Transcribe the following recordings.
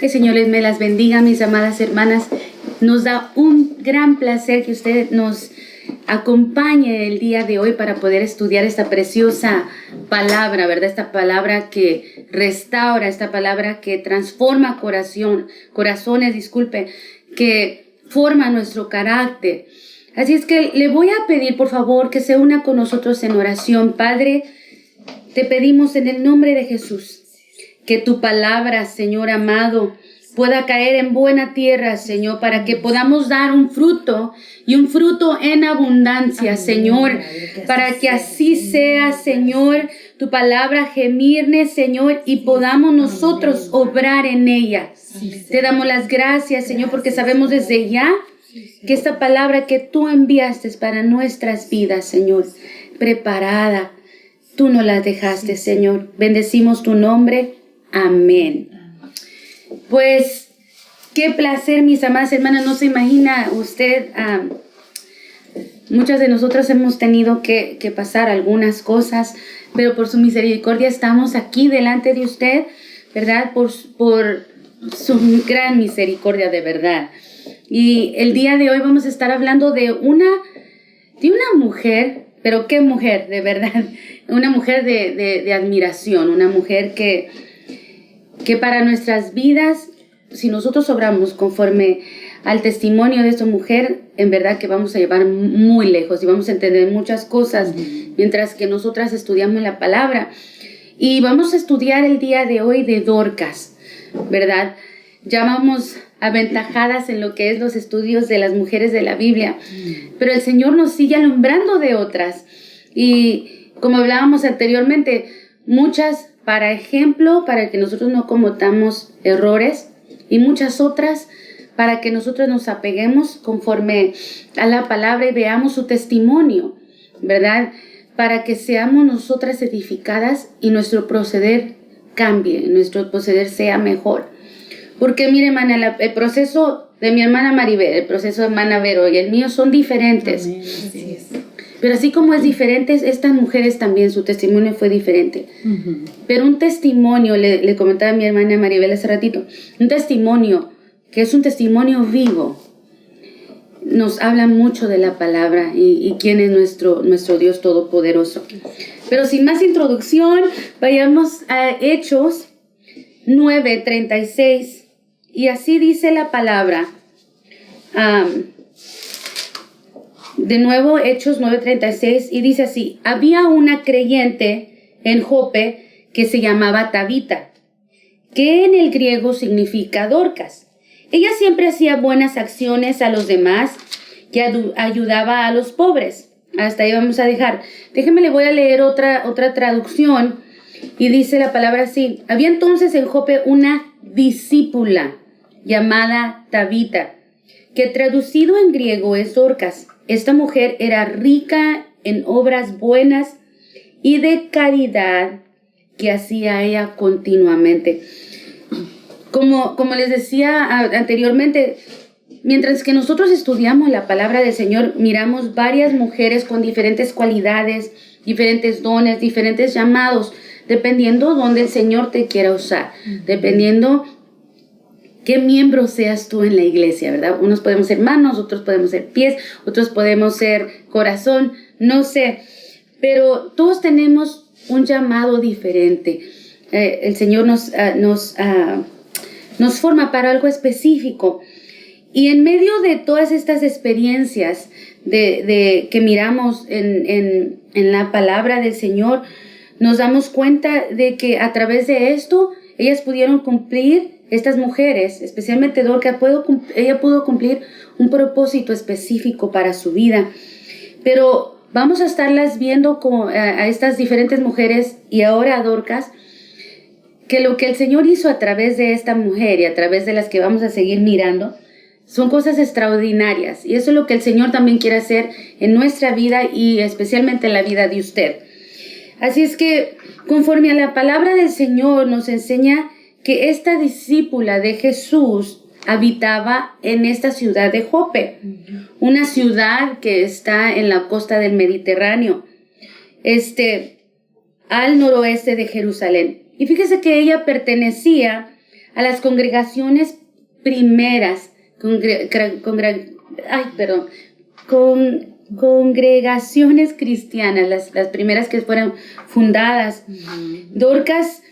Que el Señor me las bendiga, mis amadas hermanas. Nos da un gran placer que usted nos acompañe el día de hoy para poder estudiar esta preciosa palabra, ¿verdad? Esta palabra que restaura, esta palabra que transforma corazones, que forma nuestro carácter. Así es que le voy a pedir, por favor, que se una con nosotros en oración. Padre, te pedimos en el nombre de Jesús que tu palabra, Señor amado, pueda caer en buena tierra, Señor, para que podamos dar un fruto y un fruto en abundancia, Señor, para que así sea, Señor, tu palabra gemirne, Señor, y podamos nosotros obrar en ella. Te damos las gracias, Señor, porque sabemos desde ya que esta palabra que tú enviaste para nuestras vidas, Señor, preparada, tú nos la dejaste, Señor. Bendecimos tu nombre. Amén. Pues, qué placer, mis amadas hermanas. No se imagina usted, muchas de nosotras hemos tenido que pasar algunas cosas, pero por su misericordia estamos aquí delante de usted, ¿verdad? Por su gran misericordia, de verdad. Y el día de hoy vamos a estar hablando de una mujer, pero qué mujer, de verdad, una mujer de admiración, una mujer que para nuestras vidas, si nosotros obramos conforme al testimonio de esta mujer, en verdad que vamos a llevar muy lejos y vamos a entender muchas cosas mientras que nosotras estudiamos la palabra. Y vamos a estudiar el día de hoy de Dorcas, ¿verdad? Ya vamos aventajadas en lo que es los estudios de las mujeres de la Biblia, pero el Señor nos sigue alumbrando de otras. Y como hablábamos anteriormente, muchas para ejemplo, para que nosotros no cometamos errores, y muchas otras para que nosotros nos apeguemos conforme a la palabra y veamos su testimonio, ¿verdad? Para que seamos nosotras edificadas y nuestro proceder cambie, nuestro proceder sea mejor. Porque mire, hermana, el proceso de mi hermana Maribel, el proceso de hermana Vero y el mío son diferentes. Amén, así es. Pero así como es diferente, estas mujeres también, su testimonio fue diferente. Pero un testimonio, le comentaba a mi hermana Maribel hace ratito, un testimonio que es un testimonio vivo, nos habla mucho de la palabra y quién es nuestro Dios Todopoderoso. Pero sin más introducción, vayamos a Hechos 9:36. Y así dice la palabra. De nuevo, Hechos 9:36, y dice así: había una creyente en Jope que se llamaba Tabita, que en el griego significa Dorcas. Ella siempre hacía buenas acciones a los demás y ayudaba a los pobres. Hasta ahí vamos a dejar. Déjenme, le voy a leer otra traducción, y dice la palabra así: había entonces en Jope una discípula llamada Tabita, que traducido en griego es Dorcas. Esta mujer era rica en obras buenas y de caridad que hacía ella continuamente. Como les decía anteriormente, mientras que nosotros estudiamos la palabra del Señor, miramos varias mujeres con diferentes cualidades, diferentes dones, diferentes llamados, dependiendo dónde el Señor te quiera usar, dependiendo qué miembro seas tú en la iglesia, ¿verdad? Unos podemos ser manos, otros podemos ser pies, otros podemos ser corazón, no sé. Pero todos tenemos un llamado diferente. El Señor nos forma para algo específico. Y en medio de todas estas experiencias que miramos en la palabra del Señor, nos damos cuenta de que a través de esto, ellas pudieron cumplir. Estas mujeres, especialmente Dorcas, ella pudo cumplir un propósito específico para su vida. Pero vamos a estarlas viendo a estas diferentes mujeres y ahora a Dorcas, que lo que el Señor hizo a través de esta mujer y a través de las que vamos a seguir mirando, son cosas extraordinarias. Y eso es lo que el Señor también quiere hacer en nuestra vida y especialmente en la vida de usted. Así es que, conforme a la palabra del Señor nos enseña que esta discípula de Jesús habitaba en esta ciudad de Jope, una ciudad que está en la costa del Mediterráneo, al noroeste de Jerusalén. Y fíjese que ella pertenecía a las congregaciones primeras, congregaciones cristianas, las primeras que fueron fundadas. Dorcas,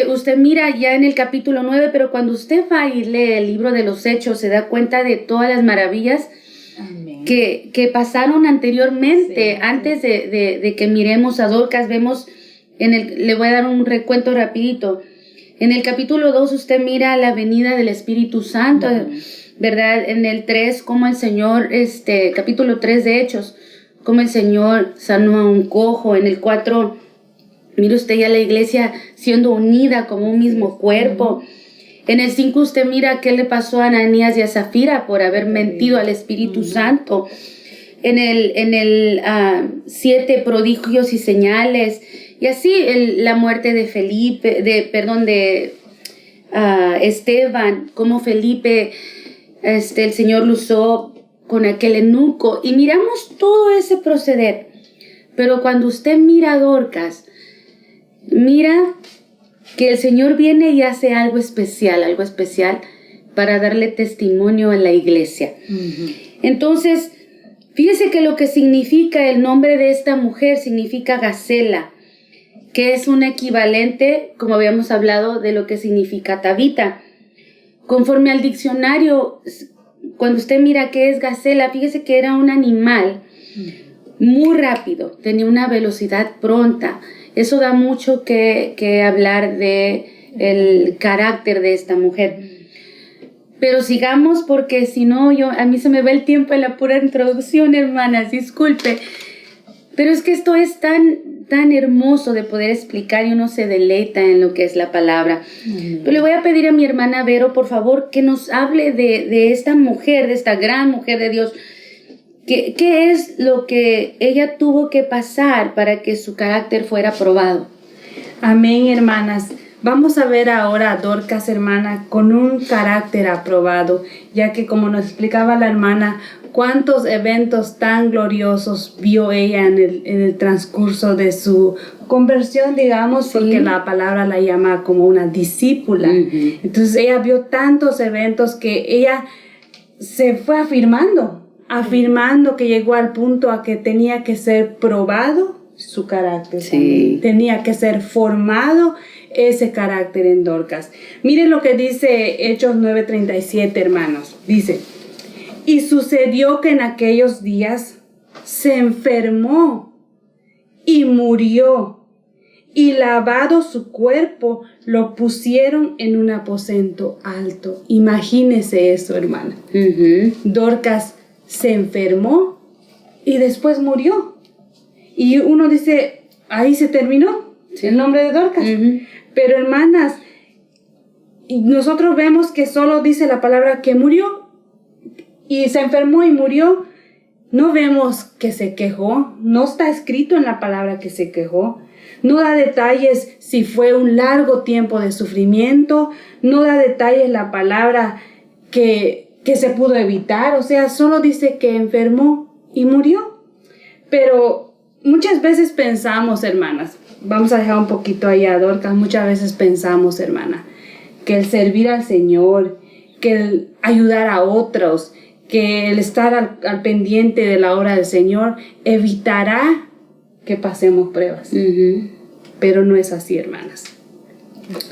usted mira ya en el capítulo 9, pero cuando usted va y lee el libro de los Hechos, se da cuenta de todas las maravillas que pasaron anteriormente. Antes de que miremos a Dorcas, vemos, le voy a dar un recuento rapidito. En el capítulo 2 usted mira la venida del Espíritu Santo, ¿verdad? En el 3, como el Señor, capítulo 3 de Hechos, como el Señor sanó a un cojo. En el 4, mire usted ya la iglesia siendo unida como un mismo cuerpo. En el 5 usted mira qué le pasó a Ananías y a Zafira por haber mentido al Espíritu Santo. En el 7, prodigios y señales. Y así la muerte de Esteban, como Felipe, el Señor lo usó con aquel eunuco. Y miramos todo ese proceder. Pero cuando usted mira a Dorcas, mira que el Señor viene y hace algo especial para darle testimonio a la iglesia. Entonces, fíjese que lo que significa el nombre de esta mujer significa Gacela, que es un equivalente, como habíamos hablado, de lo que significa Tabita. Conforme al diccionario, cuando usted mira qué es Gacela, fíjese que era un animal muy rápido, tenía una velocidad pronta. Eso da mucho que hablar de el carácter de esta mujer. Pero sigamos, porque si no, a mí se me va el tiempo en la pura introducción, hermanas, disculpe. Pero es que esto es tan hermoso de poder explicar y uno se deleita en lo que es la palabra. Pero le voy a pedir a mi hermana Vero, por favor, que nos hable de esta mujer, de esta gran mujer de Dios. ¿Qué es lo que ella tuvo que pasar para que su carácter fuera probado? Amén, hermanas. Vamos a ver ahora a Dorcas, hermana, con un carácter aprobado, ya que como nos explicaba la hermana, cuántos eventos tan gloriosos vio ella en el transcurso de su conversión, digamos, porque la palabra la llama como una discípula. Entonces ella vio tantos eventos que ella se fue afirmando que llegó al punto a que tenía que ser probado su carácter. Tenía que ser formado ese carácter en Dorcas. Miren lo que dice Hechos 9:37, hermanos. Dice: y sucedió que en aquellos días se enfermó y murió, y lavado su cuerpo, lo pusieron en un aposento alto. Imagínese eso, hermana. Dorcas se enfermó y después murió. Y uno dice, ahí se terminó el nombre de Dorcas. Pero hermanas, nosotros vemos que solo dice la palabra que murió y se enfermó y murió. No vemos que se quejó, no está escrito en la palabra que se quejó. No da detalles si fue un largo tiempo de sufrimiento, no da detalles la palabra que se pudo evitar, o sea, solo dice que enfermó y murió. Pero muchas veces pensamos, hermanas, vamos a dejar un poquito ahí a Dorcas, muchas veces pensamos, hermana, que el servir al Señor, que el ayudar a otros, que el estar al pendiente de la obra del Señor evitará que pasemos pruebas. Pero no es así, hermanas.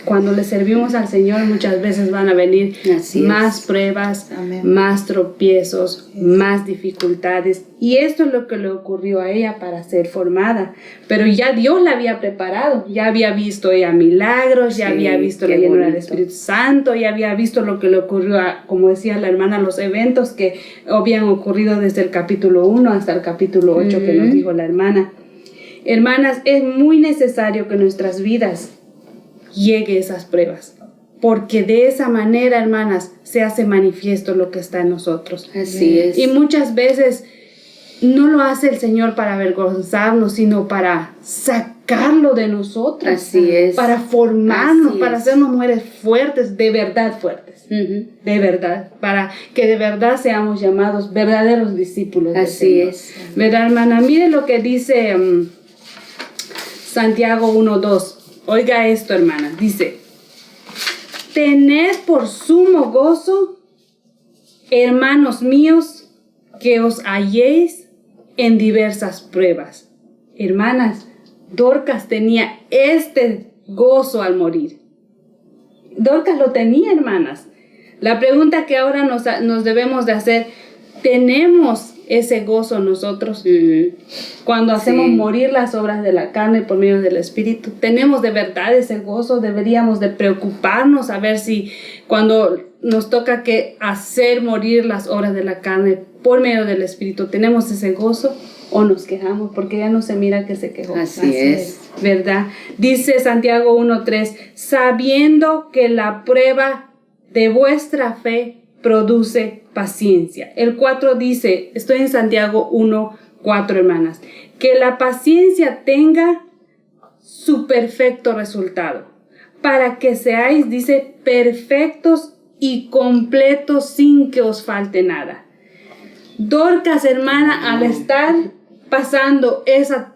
Cuando le servimos al Señor, muchas veces van a venir más pruebas, más tropiezos, más dificultades. Y esto es lo que le ocurrió a ella para ser formada. Pero ya Dios la había preparado. Ya había visto ella milagros, ya había visto la llenura del Espíritu Santo, ya había visto lo que le ocurrió, como decía la hermana, los eventos que habían ocurrido desde el capítulo 1 hasta el capítulo 8 que nos dijo la hermana. Hermanas, es muy necesario que nuestras vidas llegue esas pruebas, porque de esa manera, hermanas, se hace manifiesto lo que está en nosotros. Así es. Y muchas veces no lo hace el Señor para avergonzarnos, sino para sacarlo de nosotros. Así es. Para formarnos, para hacernos mujeres fuertes, de verdad fuertes. De verdad, para que de verdad seamos llamados verdaderos discípulos. Así es. ¿Verdad, hermana? Mire lo que dice Santiago 1:2. Oiga esto, hermana. Dice: tened por sumo gozo, hermanos míos, que os halléis en diversas pruebas. Hermanas, Dorcas tenía este gozo al morir. Dorcas lo tenía, hermanas. La pregunta que ahora nos debemos de hacer, ¿tenemos ese gozo nosotros? Cuando hacemos morir las obras de la carne por medio del Espíritu, ¿tenemos de verdad ese gozo? Deberíamos de preocuparnos a ver si cuando nos toca que hacer morir las obras de la carne por medio del Espíritu, ¿tenemos ese gozo o nos quejamos? Porque ya no se mira que se quejó. Así es. ¿Verdad? Dice Santiago 1:3, sabiendo que la prueba de vuestra fe produce paciencia. El 4 dice, estoy en Santiago 1:4, hermanas, que la paciencia tenga su perfecto resultado, para que seáis, dice, perfectos y completos sin que os falte nada. Dorcas, hermana, al estar pasando esa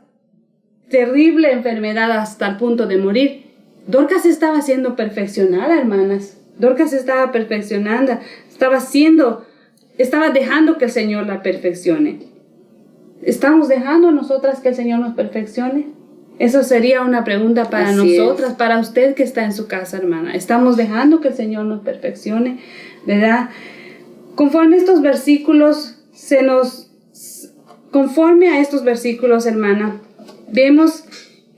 terrible enfermedad hasta el punto de morir, Dorcas estaba siendo perfeccionada, hermanas. Dorcas estaba perfeccionando, estaba dejando que el Señor la perfeccione. ¿Estamos dejando nosotras que el Señor nos perfeccione? Eso sería una pregunta para nosotras, para usted que está en su casa, hermana. ¿Estamos dejando que el Señor nos perfeccione? ¿Verdad? Conforme a estos versículos, conforme a estos versículos, hermana, vemos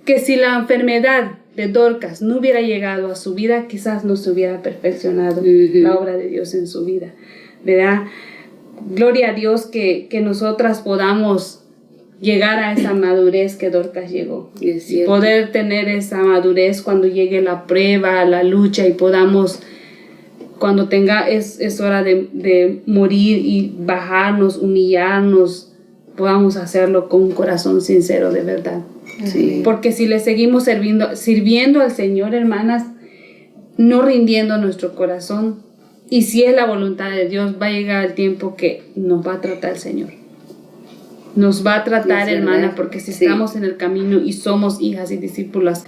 que si la enfermedad de Dorcas no hubiera llegado a su vida, quizás no se hubiera perfeccionado la obra de Dios en su vida, ¿verdad? Gloria a Dios que nosotras podamos llegar a esa madurez que Dorcas llegó. Poder tener esa madurez cuando llegue la prueba, la lucha, y podamos, cuando es hora de morir y bajarnos, humillarnos, podamos hacerlo con un corazón sincero de verdad. Sí. Porque si le seguimos sirviendo al Señor, hermanas, no rindiendo nuestro corazón, y si es la voluntad de Dios, va a llegar el tiempo que nos va a tratar el Señor. Nos va a tratar, hermana, porque si estamos en el camino y somos hijas y discípulas,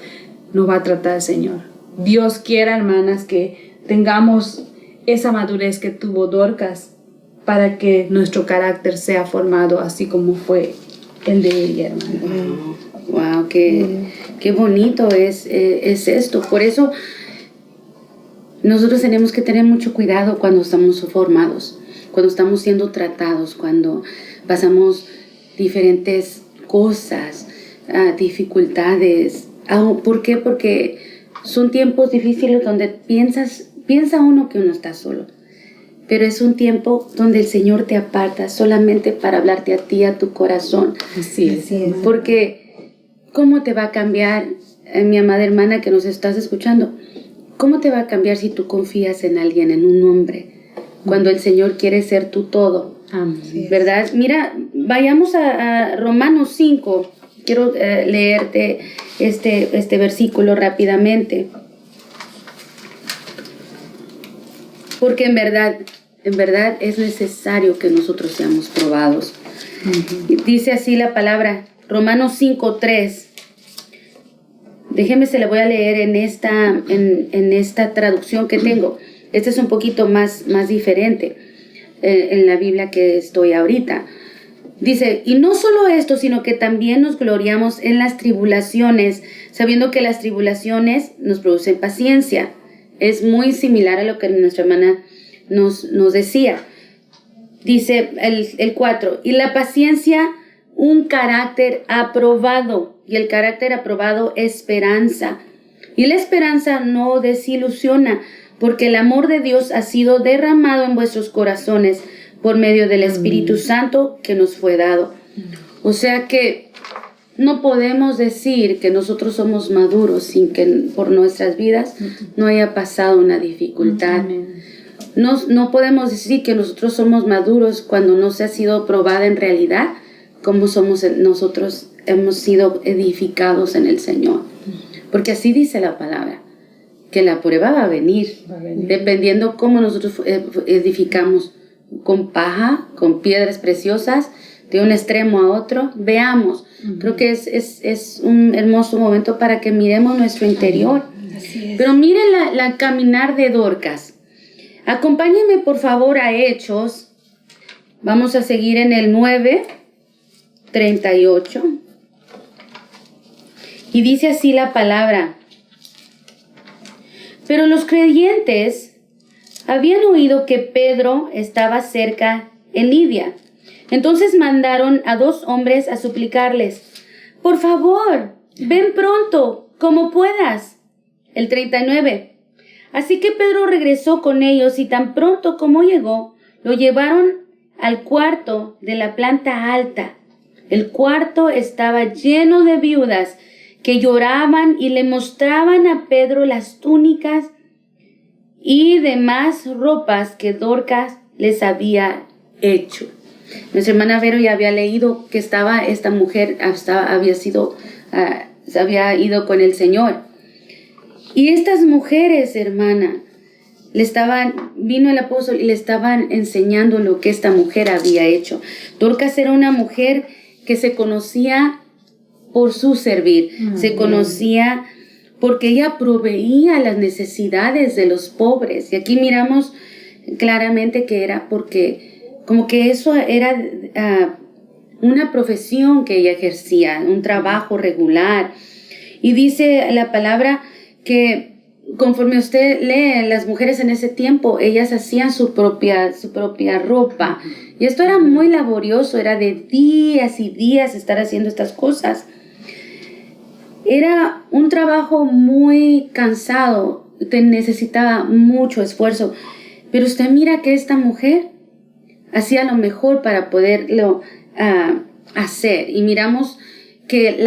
nos va a tratar el Señor. Dios quiera, hermanas, que tengamos esa madurez que tuvo Dorcas para que nuestro carácter sea formado así como fue el de ella, hermana. Wow, qué bonito es esto. Por eso nosotros tenemos que tener mucho cuidado cuando estamos formados, cuando estamos siendo tratados, cuando pasamos diferentes cosas, dificultades. ¿Por qué? Porque son tiempos difíciles donde piensa uno que uno está solo. Pero es un tiempo donde el Señor te aparta solamente para hablarte a ti, a tu corazón. Así es. Porque ¿cómo te va a cambiar, mi amada hermana que nos estás escuchando? ¿Cómo te va a cambiar si tú confías en alguien, en un hombre, cuando el Señor quiere ser tu todo? Amén. ¿Verdad? Mira, vayamos a Romanos 5. Quiero leerte este versículo rápidamente. Porque en verdad es necesario que nosotros seamos probados. Dice así la palabra, Romanos 5:3. Déjeme, se la voy a leer en esta traducción que tengo. Este es un poquito más diferente en la Biblia que estoy ahorita. Dice, y no solo esto, sino que también nos gloriamos en las tribulaciones, sabiendo que las tribulaciones nos producen paciencia. Es muy similar a lo que nuestra hermana nos decía. Dice el 4, y la paciencia, un carácter aprobado, y el carácter aprobado, esperanza. Y la esperanza no desilusiona, porque el amor de Dios ha sido derramado en vuestros corazones por medio del Espíritu Santo que nos fue dado. O sea que no podemos decir que nosotros somos maduros sin que por nuestras vidas no haya pasado una dificultad. No podemos decir que nosotros somos maduros cuando no se ha sido probada en realidad como nosotros hemos sido edificados en el Señor. Porque así dice la palabra, que la prueba va a venir. Dependiendo cómo nosotros edificamos, con paja, con piedras preciosas, de un extremo a otro. Veamos, creo que es un hermoso momento para que miremos nuestro interior. Así es. Pero miren la caminar de Dorcas. Acompáñenme por favor a Hechos. Vamos a seguir en el 9:38. Y dice así la palabra. Pero los creyentes habían oído que Pedro estaba cerca en Lidia. Entonces mandaron a 2 hombres a suplicarles: por favor, ven pronto, como puedas. El 39. Así que Pedro regresó con ellos y tan pronto como llegó, lo llevaron al cuarto de la planta alta. El cuarto estaba lleno de viudas que lloraban y le mostraban a Pedro las túnicas y demás ropas que Dorcas les había hecho. Nuestra hermana Vero ya había leído que esta mujer se había ido con el Señor. Y estas mujeres, hermana, vino el apóstol y le estaban enseñando lo que esta mujer había hecho. Dorcas era una mujer que se conocía por su servir, se conocía porque ella proveía las necesidades de los pobres. Y aquí miramos claramente que era porque como que eso era una profesión que ella ejercía, un trabajo regular. Y dice la palabra que conforme usted lee, las mujeres en ese tiempo, ellas hacían su propia ropa. Y esto era muy laborioso, era de días y días estar haciendo estas cosas. Era un trabajo muy cansado, necesitaba mucho esfuerzo. Pero usted mira que esta mujer hacía lo mejor para poderlo hacer. Y miramos que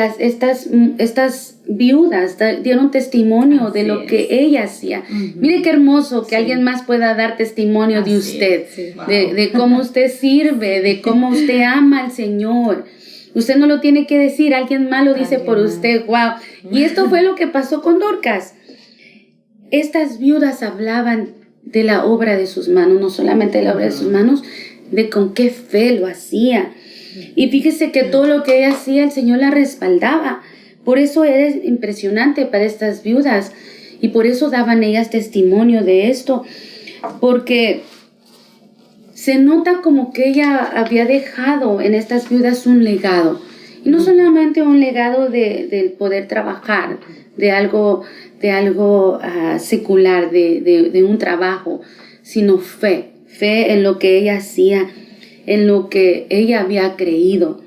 estas viudas dieron testimonio de lo que ella hacía. Mire qué hermoso que alguien más pueda dar testimonio de usted, de cómo usted sirve, de cómo usted ama al Señor. Usted no lo tiene que decir, alguien más lo dice por usted. ¡Wow! Y esto fue lo que pasó con Dorcas. Estas viudas hablaban de la obra de sus manos, no solamente de la obra de sus manos, de con qué fe lo hacía. Y fíjese que todo lo que ella hacía, el Señor la respaldaba. Por eso era impresionante para estas viudas. Y por eso daban ellas testimonio de esto. Porque se nota como que ella había dejado en estas viudas un legado. Y no solamente un legado del poder trabajar, de algo secular, de un trabajo, sino fe en lo que ella hacía, en lo que ella había creído.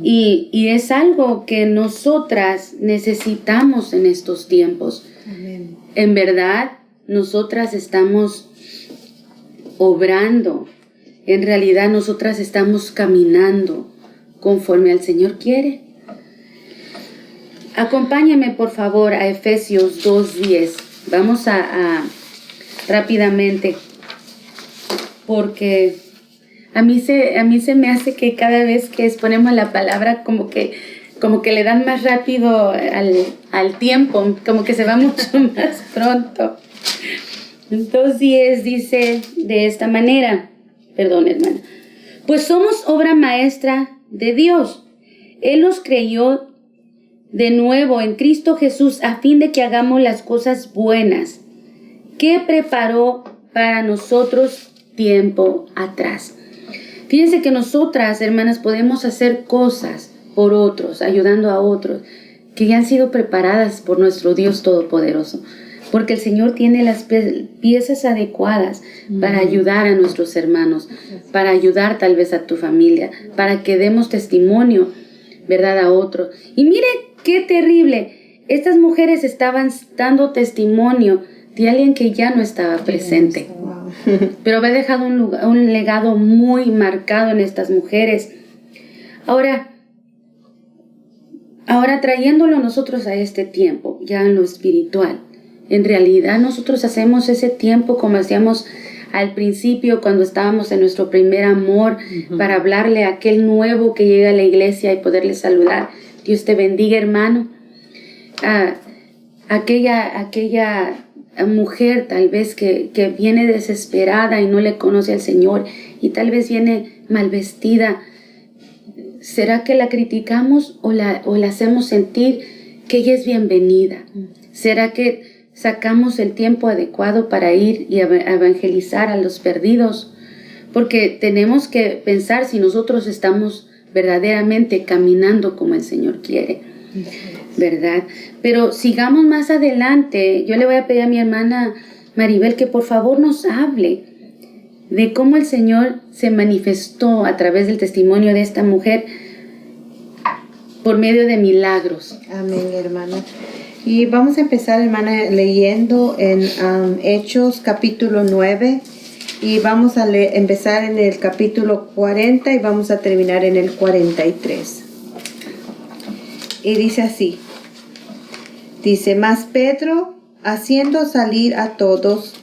Y es algo que nosotras necesitamos en estos tiempos. Amén. En verdad, nosotras estamos obrando. En realidad, nosotras estamos caminando conforme al Señor quiere. Acompáñeme, por favor, a Efesios 2:10. Vamos a rápidamente, porque a mí se me hace que cada vez que exponemos la palabra como que le dan más rápido al tiempo, como que se va mucho más pronto. 2:10 dice de esta manera, perdón, hermana: pues somos obra maestra de Dios. Él nos creó de nuevo en Cristo Jesús a fin de que hagamos las cosas buenas que preparó para nosotros tiempo atrás. Fíjense que nosotras, hermanas, podemos hacer cosas por otros, ayudando a otros, que ya han sido preparadas por nuestro Dios Todopoderoso. Porque el Señor tiene las piezas adecuadas para ayudar a nuestros hermanos, para ayudar tal vez a tu familia, para que demos testimonio, ¿verdad?, a otros. Y mire qué terrible. Estas mujeres estaban dando testimonio de alguien que ya no estaba presente. Pero había dejado un legado muy marcado en estas mujeres. Ahora trayéndolo nosotros a este tiempo, ya en lo espiritual. En realidad nosotros hacemos ese tiempo como hacíamos al principio cuando estábamos en nuestro primer amor, para hablarle a aquel nuevo que llega a la iglesia y poderle saludar. Dios te bendiga, hermano. Aquella mujer tal vez que viene desesperada y no le conoce al Señor y tal vez viene mal vestida. ¿Será que la criticamos o la hacemos sentir que ella es bienvenida? ¿Será que sacamos el tiempo adecuado para ir y evangelizar a los perdidos, porque tenemos que pensar si nosotros estamos verdaderamente caminando como el Señor quiere, ¿verdad? Pero sigamos más adelante. Yo le voy a pedir a mi hermana Maribel que por favor nos hable de cómo el Señor se manifestó a través del testimonio de esta mujer por medio de milagros. Amén, hermana. Y vamos a empezar, hermana, leyendo en Hechos capítulo 9 y vamos a empezar en el capítulo 40 y vamos a terminar en el 43. Y dice así, dice, mas Pedro, haciendo salir a todos,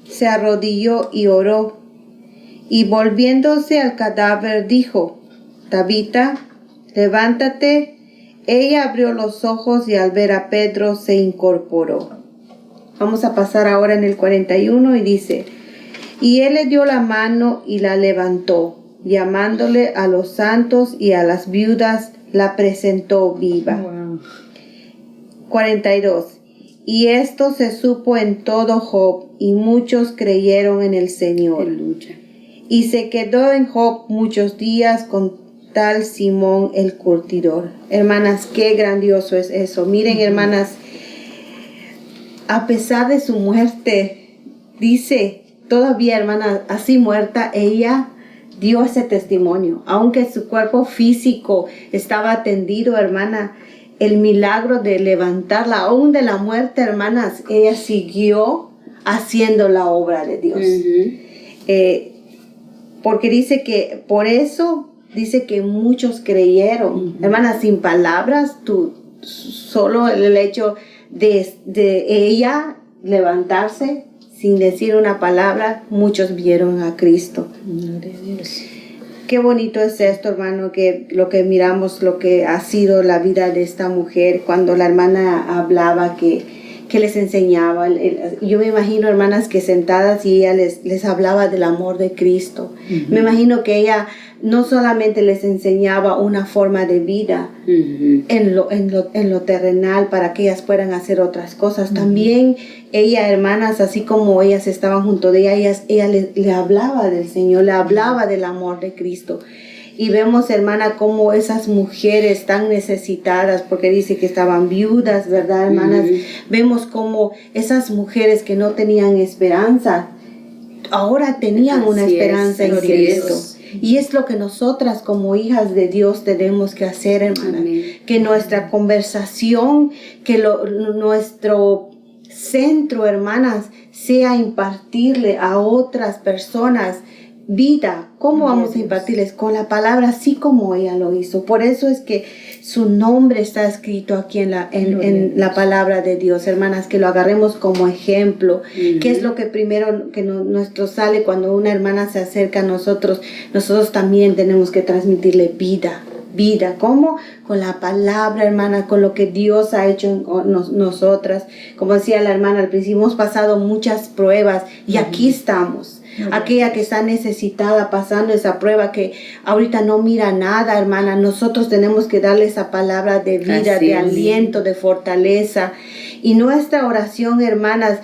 se arrodilló y oró, y volviéndose al cadáver dijo, Tabita, levántate. Ella abrió los ojos y al ver a Pedro se incorporó. Vamos a pasar ahora en el 41 y dice, y él le dio la mano y la levantó, llamándole a los santos y a las viudas, la presentó viva. Wow. 42. Y esto se supo en todo Job, y muchos creyeron en el Señor. Aleluya. Y se quedó en Job muchos días con tal Simón el curtidor. Hermanas, qué grandioso es eso. Miren, hermanas, a pesar de su muerte, dice, todavía, hermana, así muerta, ella dio ese testimonio. Aunque su cuerpo físico estaba tendido, hermana, el milagro de levantarla, aún de la muerte, hermanas, ella siguió haciendo la obra de Dios. Porque dice que por eso, dice que muchos creyeron. Hermanas, sin palabras, solo el hecho de ella levantarse, sin decir una palabra, muchos vieron a Cristo. Gloria a Dios. Qué bonito es esto, hermano, que lo que miramos, lo que ha sido la vida de esta mujer, cuando la hermana hablaba que les enseñaba. Yo me imagino, hermanas, que sentadas y ella les hablaba del amor de Cristo. Me imagino que ella no solamente les enseñaba una forma de vida en lo terrenal para que ellas puedan hacer otras cosas. También ella, hermanas, así como ellas estaban junto de ella le hablaba del Señor, le hablaba del amor de Cristo. Y vemos, hermana, cómo esas mujeres tan necesitadas, porque dice que estaban viudas, ¿verdad, hermanas? Vemos cómo esas mujeres que no tenían esperanza, ahora tenían una esperanza en Cristo. Y es lo que nosotras como hijas de Dios tenemos que hacer, hermana. Amén. Que nuestra conversación, que nuestro centro, hermanas, sea impartirle a otras personas vida. ¿Cómo vamos a impartirles? Con la palabra, así como ella lo hizo. Por eso es que su nombre está escrito aquí en la palabra de Dios, hermanas, que lo agarremos como ejemplo. ¿Qué es lo que primero que nuestro sale cuando una hermana se acerca a nosotros? Nosotros también tenemos que transmitirle vida. Vida, ¿cómo? Con la palabra, hermana, con lo que Dios ha hecho en nosotras. Como decía la hermana al principio, hemos pasado muchas pruebas y aquí estamos. Aquella que está necesitada pasando esa prueba, que ahorita no mira nada, hermana, nosotros tenemos que darle esa palabra de vida, de aliento, de fortaleza. Y nuestra oración, hermanas,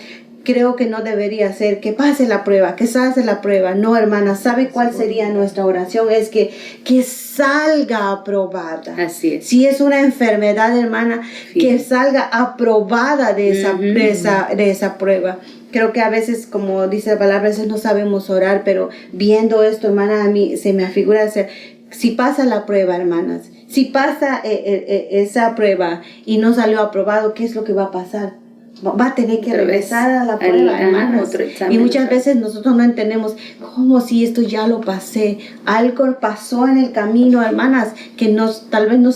creo que no debería ser que pase la prueba, que salga la prueba. No, hermana, ¿sabe cuál sería nuestra oración? Es que salga aprobada. Así es. Si es una enfermedad, hermana, que salga aprobada de esa prueba. Creo que a veces, como dice la palabra, a veces no sabemos orar, pero viendo esto, hermana, a mí se me afigura si pasa la prueba, hermanas, si pasa esa prueba y no salió aprobado, ¿qué es lo que va a pasar? Va a tener que regresar a la prueba, hermanas. Y muchas veces nosotros no entendemos cómo si esto ya lo pasé. Algo pasó en el camino, hermanas, que tal vez no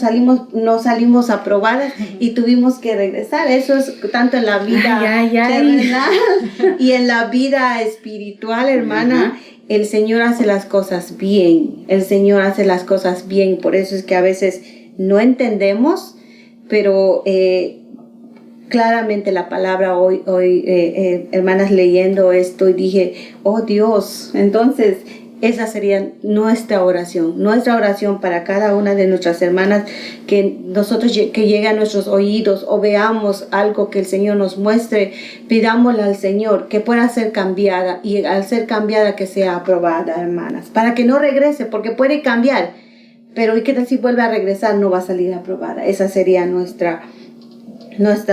salimos aprobadas y tuvimos que regresar. Eso es tanto en la vida terrenal y en la vida espiritual, hermana. El Señor hace las cosas bien. El Señor hace las cosas bien. Por eso es que a veces no entendemos, pero claramente la palabra hoy hermanas, leyendo esto y dije, oh Dios, entonces Esa sería nuestra oración para cada una de nuestras hermanas, que nosotros, que llegue a nuestros oídos o veamos algo que el Señor nos muestre, pidámosle al Señor que pueda ser cambiada, y al ser cambiada que sea aprobada, hermanas, para que no regrese, porque puede cambiar, pero ¿y qué tal si vuelve a regresar? No va a salir aprobada. Esa sería nuestra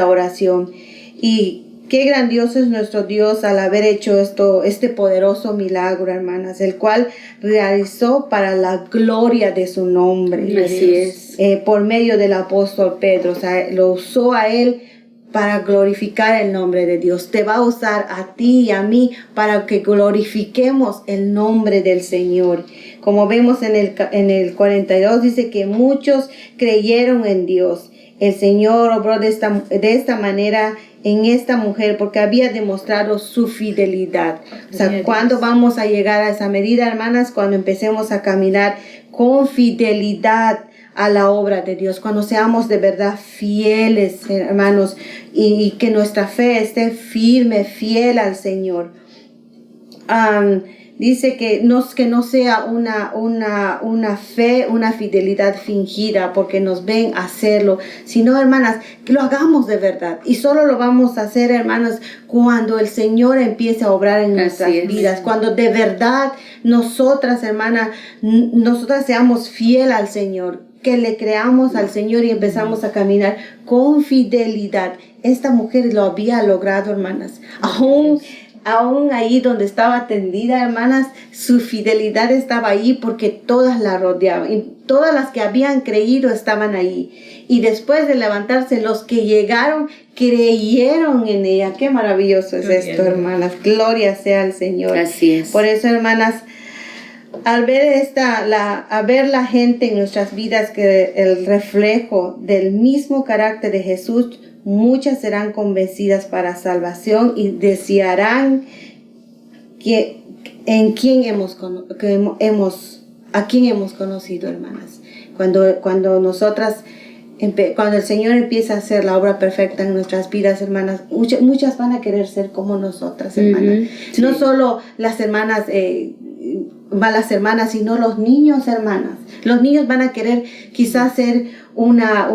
oración. Y qué grandioso es nuestro Dios al haber hecho este poderoso milagro, hermanas, el cual realizó para la gloria de su nombre. Así es. Por medio del apóstol Pedro, o sea, lo usó a él para glorificar el nombre de Dios. Te va a usar a ti y a mí para que glorifiquemos el nombre del Señor. Como vemos en el 42, dice que muchos creyeron en Dios. El Señor obró de esta manera en esta mujer porque había demostrado su fidelidad. O sea, ¿cuándo vamos a llegar a esa medida, hermanas? Cuando empecemos a caminar con fidelidad a la obra de Dios, cuando seamos de verdad fieles, hermanos, y que nuestra fe esté firme, fiel al Señor. Dice que no sea una fe, una fidelidad fingida porque nos ven hacerlo, sino, hermanas, que lo hagamos de verdad. Y solo lo vamos a hacer, hermanas, cuando el Señor empiece a obrar en nuestras vidas, cuando de verdad nosotras, hermanas, nosotras seamos fiel al Señor, que le creamos al Señor y empezamos a caminar con fidelidad. Esta mujer lo había logrado, hermanas. Aún ahí donde estaba tendida, hermanas, su fidelidad estaba ahí porque todas la rodeaban. Y todas las que habían creído estaban ahí. Y después de levantarse, los que llegaron creyeron en ella. Qué maravilloso es esto, hermanas. Gloria sea al Señor. Así es. Por eso, hermanas, al ver la gente en nuestras vidas, que el reflejo del mismo carácter de Jesús, muchas serán convencidas para salvación y desearán a quién hemos conocido, hermanas. Cuando el Señor empieza a hacer la obra perfecta en nuestras vidas, hermanas, muchas van a querer ser como nosotras, hermanas. Sí. No solo las hermanas, malas hermanas, sino los niños, hermanas. Los niños van a querer quizás ser una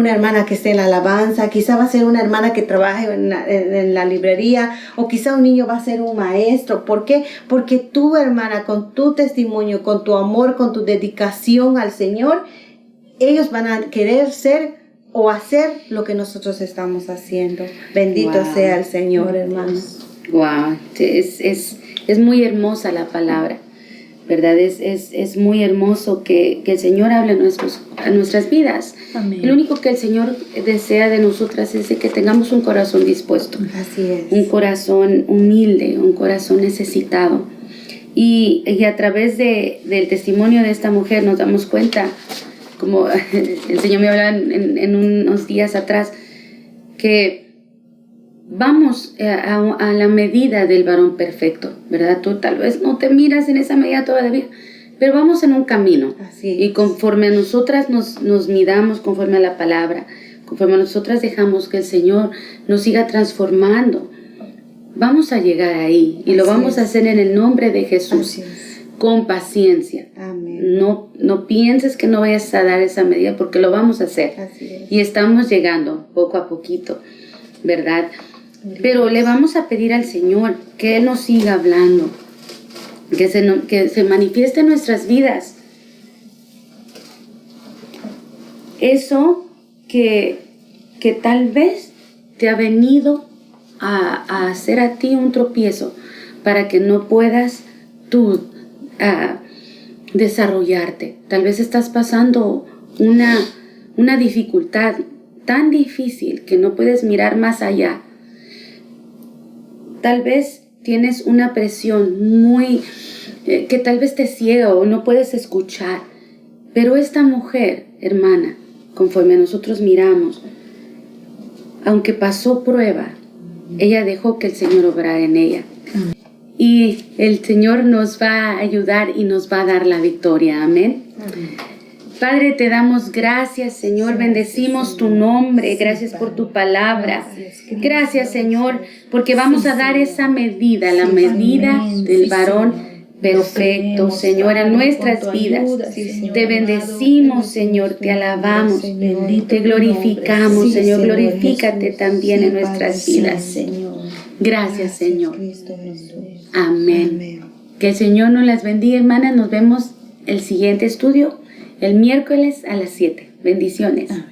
hermana que esté en la alabanza, quizá va a ser una hermana que trabaje en la librería, o quizá un niño va a ser un maestro. ¿Por qué? Porque tú, hermana, con tu testimonio, con tu amor, con tu dedicación al Señor, ellos van a querer ser o hacer lo que nosotros estamos haciendo. Bendito sea el Señor, hermanos. Wow, es muy hermosa la palabra, ¿verdad? Es muy hermoso que el Señor hable a nuestras vidas. Amén. Lo único que el Señor desea de nosotras es de que tengamos un corazón dispuesto. Así es. Un corazón humilde, un corazón necesitado. Y a través del testimonio de esta mujer nos damos cuenta, como el Señor me hablaba en unos días atrás, que vamos a la medida del varón perfecto, ¿verdad? Tú tal vez no te miras en esa medida todavía, pero vamos en un camino. Así es. Y conforme a nosotras nos midamos, conforme a la palabra, conforme a nosotras dejamos que el Señor nos siga transformando, vamos a llegar ahí. Y lo vamos a hacer en el nombre de Jesús, con paciencia. Amén. No pienses que no vayas a dar esa medida, porque lo vamos a hacer. Así es. Y estamos llegando poco a poquito, ¿verdad? Pero le vamos a pedir al Señor que Él nos siga hablando, que se manifieste en nuestras vidas. Eso que tal vez te ha venido a hacer a ti un tropiezo para que no puedas tú desarrollarte. Tal vez estás pasando una dificultad tan difícil que no puedes mirar más allá. Tal vez tienes una presión muy que tal vez te ciega o no puedes escuchar. Pero esta mujer, hermana, conforme a nosotros miramos, aunque pasó prueba, ella dejó que el Señor obrara en ella. Y el Señor nos va a ayudar y nos va a dar la victoria. Amén. Padre, te damos gracias, Señor. Bendecimos tu nombre. Gracias por tu palabra. Gracias, Señor, porque vamos a dar esa medida, la medida del varón perfecto, creemos, Señor, en Padre, nuestras con tu vidas. ayuda, sí, Señor. Te bendecimos, Señor, te alabamos, Bendito te tu glorificamos, Sí, Señor, Señor glorifícate Jesús. también Sí, en nuestras Padre, vidas. sí, Señor. Gracias, Señor. Cristo Jesús. Amén. Amén. Que el Señor nos las bendiga, hermanas. Nos vemos el siguiente estudio el miércoles a las 7. Bendiciones. Amén.